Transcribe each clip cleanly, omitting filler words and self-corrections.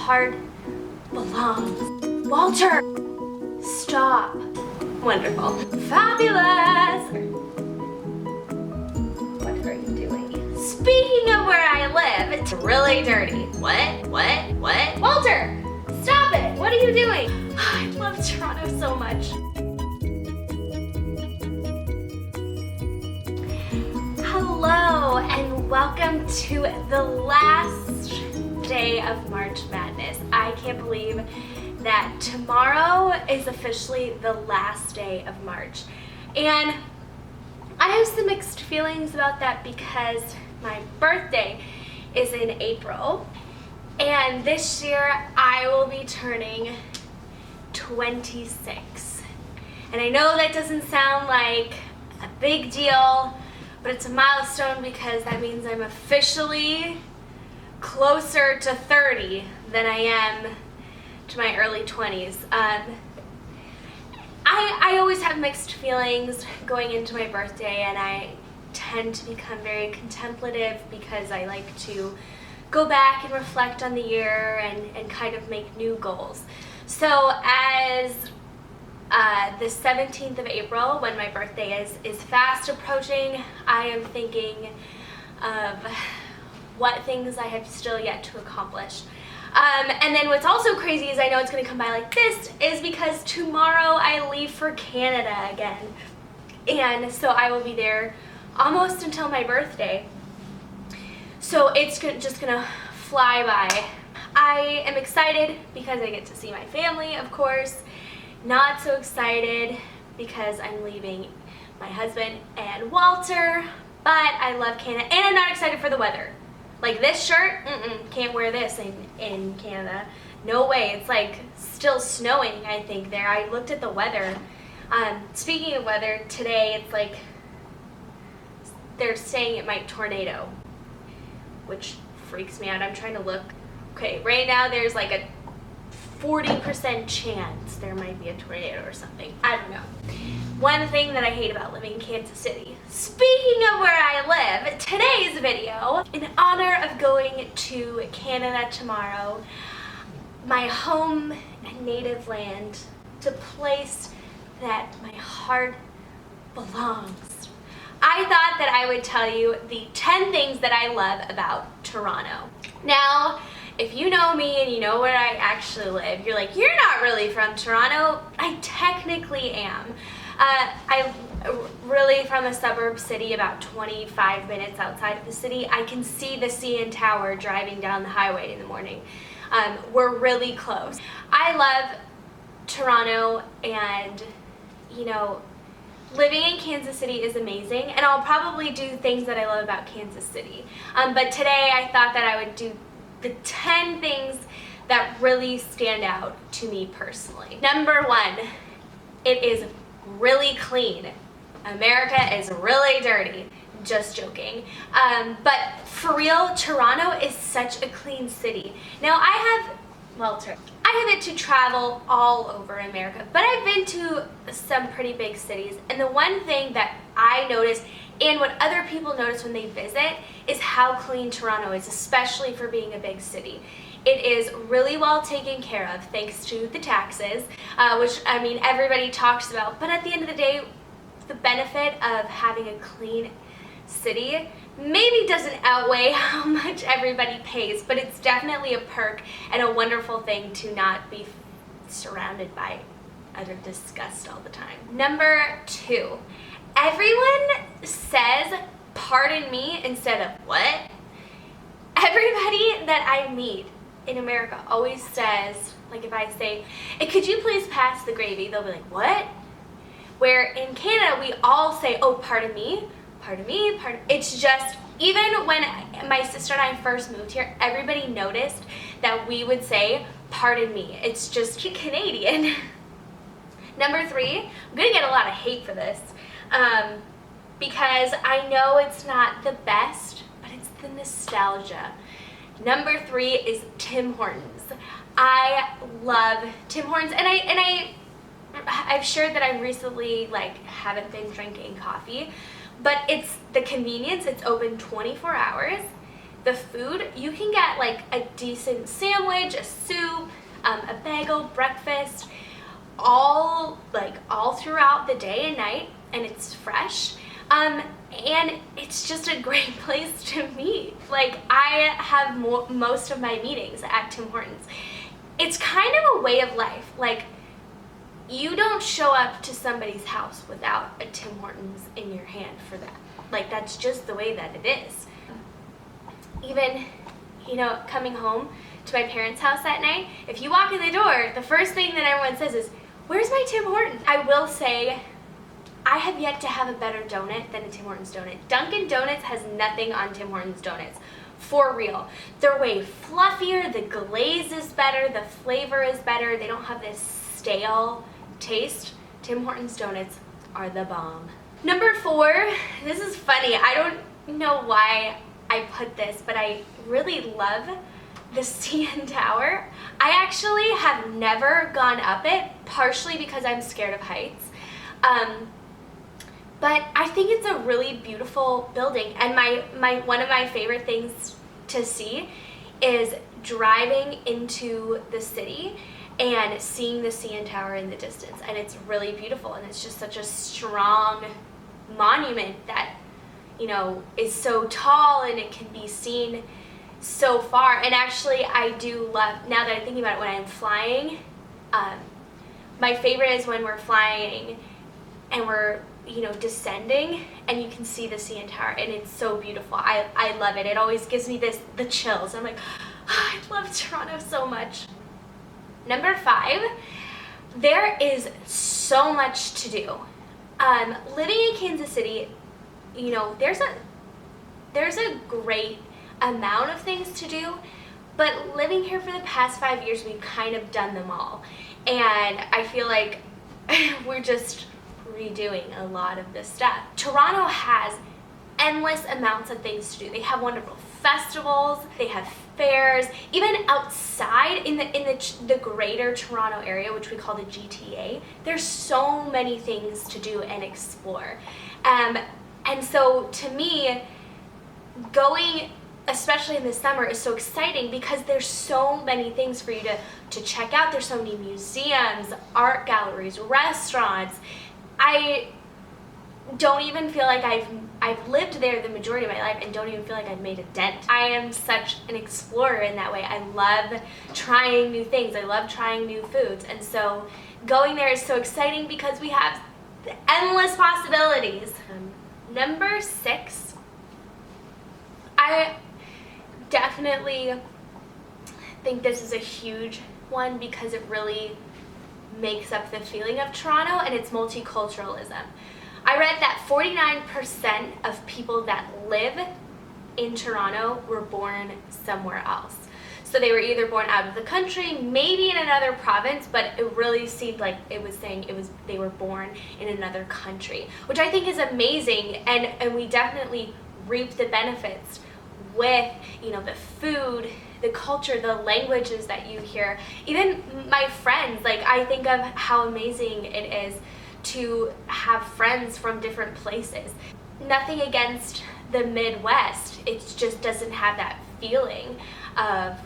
heart belongs. Walter, stop. Wonderful. Fabulous. What are you doing? Speaking of where I live, it's really dirty. What? Walter, stop it. What are you doing? I love Toronto so much. Hello and welcome to the last day of March Madness. I can't believe that tomorrow is officially the last day of March. And I have some mixed feelings about that because my birthday is in April. And this year I will be turning 26. And I know that doesn't sound like a big deal, but it's a milestone because that means I'm officially closer to 30 than I am to my early 20s. I always have mixed feelings going into my birthday, and I tend to become very contemplative because I like to go back and reflect on the year and kind of make new goals. So as the 17th of April, when my birthday is fast approaching, I am thinking of what things I have still yet to accomplish. And then what's also crazy is I know it's going to come by like this is because tomorrow I leave for Canada again. And so I will be there almost until my birthday. So it's just going to fly by. I am excited because I get to see my family, of course. Not so excited because I'm leaving my husband and Walter, but I love Canada, and I'm not excited for the weather. Like this shirt, can't wear this in Canada. No way. It's like still snowing, I think, there. I looked at the weather. Speaking of weather, today it's like they're saying it might tornado, which freaks me out. I'm trying to look. Okay, right now there's like a 40% chance there might be a tornado or something. I don't know. One thing that I hate about living in Kansas City. Speaking of where I live, today's video, in honor of going to Canada tomorrow, my home and native land, to place that my heart belongs. I thought that I would tell you the 10 things that I love about Toronto. Now, if you know me and you know where I actually live, you're like, you're not really from Toronto. I technically am. I'm really from a suburb city about 25 minutes outside of the city. I can see the CN Tower driving down the highway in the morning. We're really close. I love Toronto, and you know, living in Kansas City is amazing, and I'll probably do things that I love about Kansas City. But today I thought that I would do the 10 things that really stand out to me personally. Number 1, it is really clean. America is really dirty. Just joking. But for real, Toronto is such a clean city. Now I have it to travel all over America, but I've been to some pretty big cities, and the one thing that I noticed and what other people notice when they visit is how clean Toronto is, especially for being a big city. It is really well taken care of thanks to the taxes, which I mean everybody talks about, but at the end of the day, the benefit of having a clean city maybe doesn't outweigh how much everybody pays, but it's definitely a perk and a wonderful thing to not be surrounded by utter disgust all the time. Number 2, everyone says pardon me instead of what? Everybody that I meet in America always says, like if I say, hey, could you please pass the gravy? They'll be like, what? Where in Canada, we all say, oh, pardon me, pardon me, pardon. It's just, even when my sister and I first moved here, everybody noticed that we would say, pardon me. It's just Canadian. Number 3, I'm gonna get a lot of hate for this, because I know it's not the best, but it's the nostalgia. Number 3 is Tim Hortons. I love Tim Hortons, and I've shared that I recently haven't been drinking coffee, but it's the convenience. It's open 24 hours. The food, you can get like a decent sandwich, a soup, a bagel, breakfast, all throughout the day and night, and it's fresh. And it's just a great place to meet. Like, I have most of my meetings at Tim Hortons. It's kind of a way of life. Like, you don't show up to somebody's house without a Tim Hortons in your hand for that. Like, that's just the way that it is. Even, coming home to my parents' house at night, if you walk in the door, the first thing that everyone says is, "Where's my Tim Hortons?" I will say, I have yet to have a better donut than a Tim Hortons donut. Dunkin' Donuts has nothing on Tim Hortons donuts. For real. They're way fluffier, the glaze is better, the flavor is better, they don't have this stale taste. Tim Hortons donuts are the bomb. Number 4, this is funny. I don't know why I put this, but I really love the CN Tower. I actually have never gone up it, partially because I'm scared of heights. But I think it's a really beautiful building, and one of my favorite things to see is driving into the city and seeing the CN Tower in the distance, and it's really beautiful, and it's just such a strong monument that, is so tall and it can be seen so far. And actually, I do love, now that I'm thinking about it, when I'm flying, my favorite is when we're flying and we're descending and you can see the CN Tower, and it's so beautiful. I love it. It always gives me the chills. I'm like, oh, I love Toronto so much. Number 5, there is so much to do. Living in Kansas City, there's a great amount of things to do, but living here for the past 5 years, we've kind of done them all, and I feel like we're just redoing a lot of this stuff. Toronto has endless amounts of things to do. They have wonderful festivals, they have fairs, even outside in the greater Toronto area, which we call the GTA, there's so many things to do and explore. And so to me, going, especially in the summer, is so exciting because there's so many things for you to check out. There's so many museums, art galleries, restaurants. I don't even feel like I've lived there the majority of my life and don't even feel like I've made a dent. I am such an explorer in that way. I love trying new things. I love trying new foods. And so going there is so exciting because we have endless possibilities. Number 6, I definitely think this is a huge one because it really makes up the feeling of Toronto, and it's multiculturalism. I read that 49% of people that live in Toronto were born somewhere else. So they were either born out of the country, maybe in another province, but it really seemed like it was saying they were born in another country, which I think is amazing, and we definitely reap the benefits with, the food, the culture, the languages that you hear. Even my friends, like, I think of how amazing it is to have friends from different places. Nothing against the Midwest, it just doesn't have that feeling of,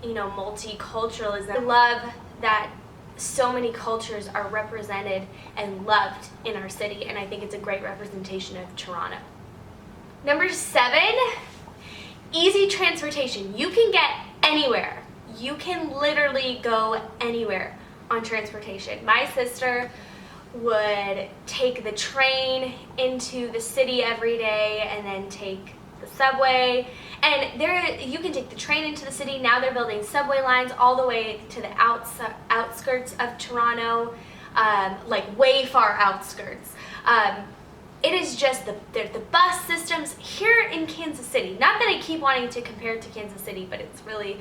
multiculturalism. I love that so many cultures are represented and loved in our city, and I think it's a great representation of Toronto. Number 7, easy transportation. You can get anywhere. You can literally go anywhere on transportation. My sister would take the train into the city every day and then take the subway, and you can take the train into the city. Now they're building subway lines all the way to the outskirts of Toronto, like way far outskirts. It is just the bus systems here in Kansas City. Not that I keep wanting to compare it to Kansas City, but it's really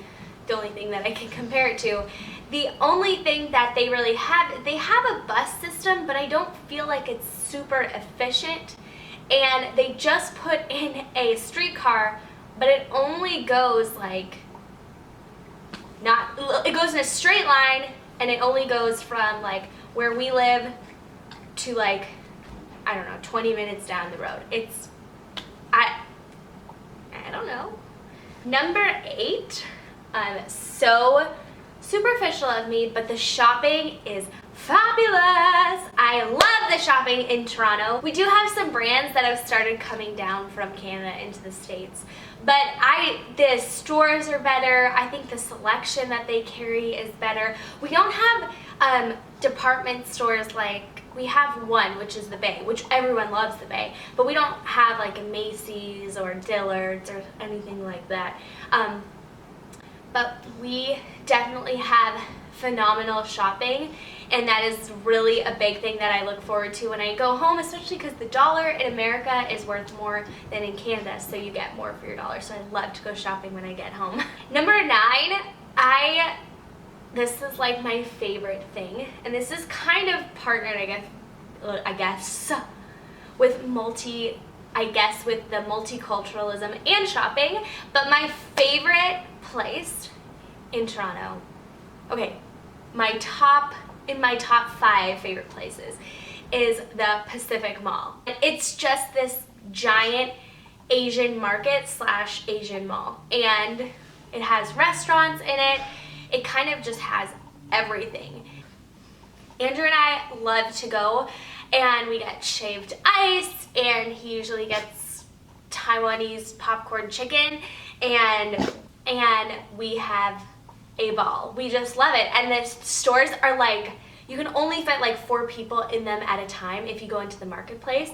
the only thing that I can compare it to. The only thing that they really have, they have a bus system, but I don't feel like it's super efficient. And they just put in a streetcar, but it only goes it goes in a straight line, and it only goes from where we live to I don't know, 20 minutes down the road. I don't know. Number 8, so superficial of me, but the shopping is fabulous. I love the shopping in Toronto. We do have some brands that have started coming down from Canada into the States, but the stores are better. I think the selection that they carry is better. We don't have department stores like, we have one, which is the Bay, which everyone loves the Bay, but we don't have like a Macy's or Dillard's or anything like that. But we definitely have phenomenal shopping, and that is really a big thing that I look forward to when I go home, especially because the dollar in America is worth more than in Canada, so you get more for your dollar. So I love to go shopping when I get home. Number 9, this is like my favorite thing, and this is kind of partnered, I guess, with the multiculturalism and shopping, but my favorite place in Toronto, okay, in my top 5 favorite places is the Pacific Mall. It's just this giant Asian market / Asian mall, and it has restaurants in it. It kind of just has everything. Andrew and I love to go, and we get shaved ice, and he usually gets Taiwanese popcorn chicken, and we have a ball. We just love it. And the stores are like, you can only fit like 4 people in them at a time if you go into the marketplace.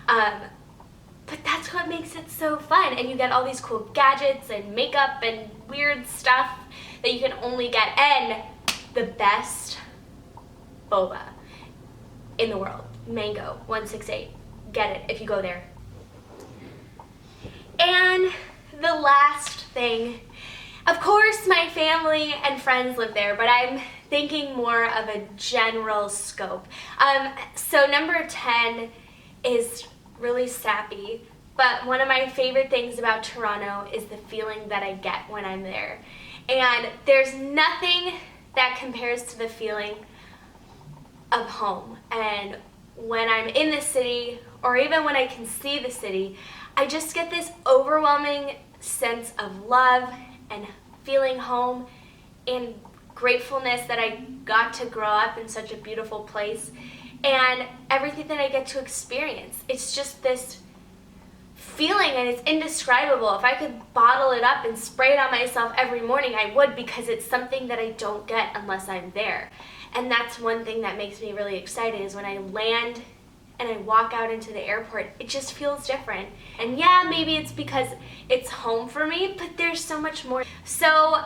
But that's what makes it so fun, and you get all these cool gadgets and makeup and weird stuff that you can only get, and the best boba in the world, Mango 168. Get it if you go there. And the last thing, of course my family and friends live there, but I'm thinking more of a general scope. So number 10 is really sappy, but one of my favorite things about Toronto is the feeling that I get when I'm there. And there's nothing that compares to the feeling of home. And when I'm in the city, or even when I can see the city, I just get this overwhelming sense of love and feeling home and gratefulness that I got to grow up in such a beautiful place, and everything that I get to experience. It's just this feeling, and it's indescribable. If I could bottle it up and spray it on myself every morning, I would, because it's something that I don't get unless I'm there. And that's one thing that makes me really excited, is when I land and I walk out into the airport, it just feels different. And yeah, maybe it's because it's home for me, but there's so much more. So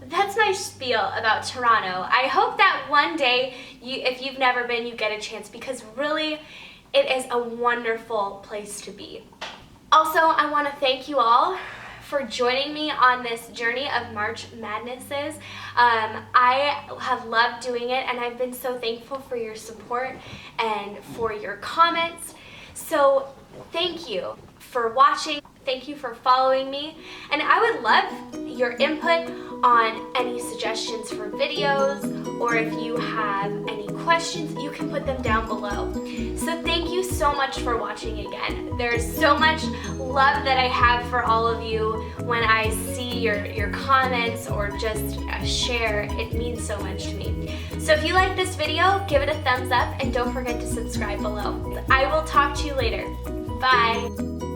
that's my spiel about Toronto. I hope that one day, if you've never been, you get a chance, because really it is a wonderful place to be. Also, I want to thank you all for joining me on this journey of March Madnesses. I have loved doing it, and I've been so thankful for your support and for your comments. So thank you for watching. Thank you for following me, and I would love your input on any suggestions for videos, or if you have any questions, you can put them down below. So thank you so much for watching again. There's so much love that I have for all of you when I see your comments or just a share. It means so much to me. So if you like this video, give it a thumbs up, and don't forget to subscribe below. I will talk to you later. Bye.